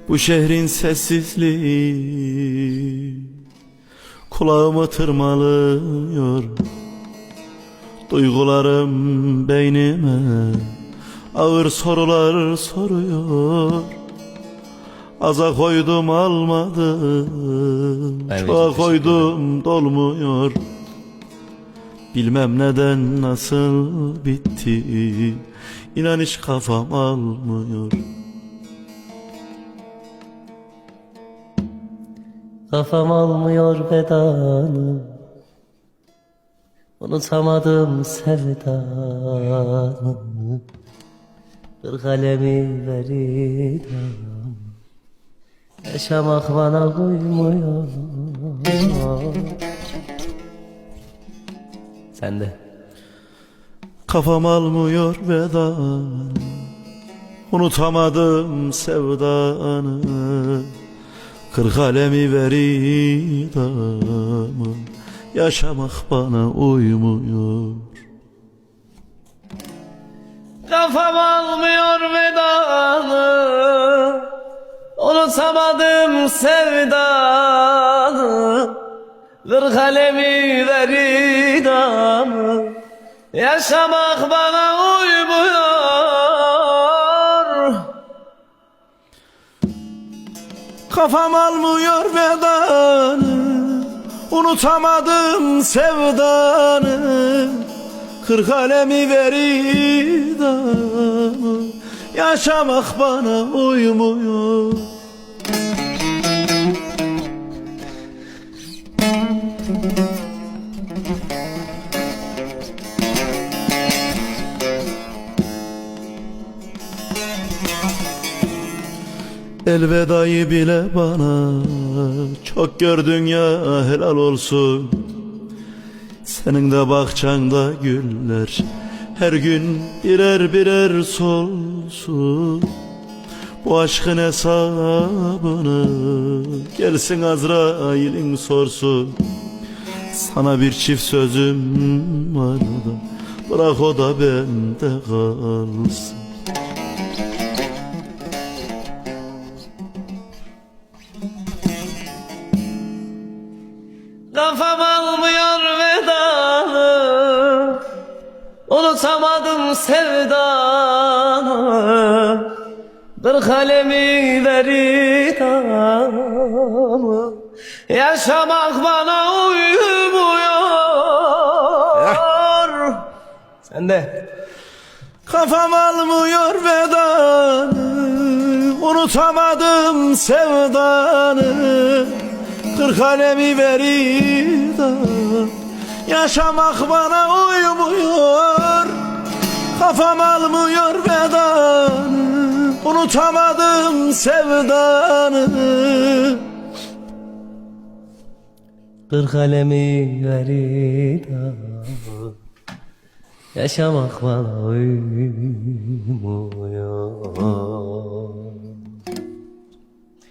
Bu şehrin sessizliği kulağımı tırmalıyor. Duygularım beynime ağır sorular soruyor. Aza koydum almadım, çoğa koydum dolmuyor. Bilmem neden nasıl bitti, İnan hiç kafam almıyor. Kafam almıyor vedanı, unutamadım sevdanı. Bir kalemi verin, yaşamak bana uymuyor. Sen de. Kafam almıyor vedanı, unutamadım sevdanı. Kır kalemi ver idamı, yaşamak bana uymuyor. Kafam almıyor vedanı, unutamadım sevdanı. Kır kalemi ver idamı, yaşamak bana uymuyor. Kafam almıyor vedanı, unutamadım sevdanı. Kır kalemi ver idamı, yaşamak bana uymuyor. Elvedayı bile bana çok gördün ya, helal olsun. Senin de bahçanda güller her gün birer birer solsun. Bu aşkın hesabını gelsin Azrail'in sorsun. Sana bir çift sözüm var da bırak o da bende kalsın. Kafam almıyor vedanı, unutamadım sevdanı. Bir kalemi ver idamı, yaşamak bana uyumuyor. Sen de. Kafam almıyor vedanı, unutamadım sevdanı. Kır kalemi ver idam, yaşamak bana uymuyor. Kafam almıyor vedanı, unutamadım sevdanı. Kır kalemi ver idamı, yaşamak bana uyumuyor.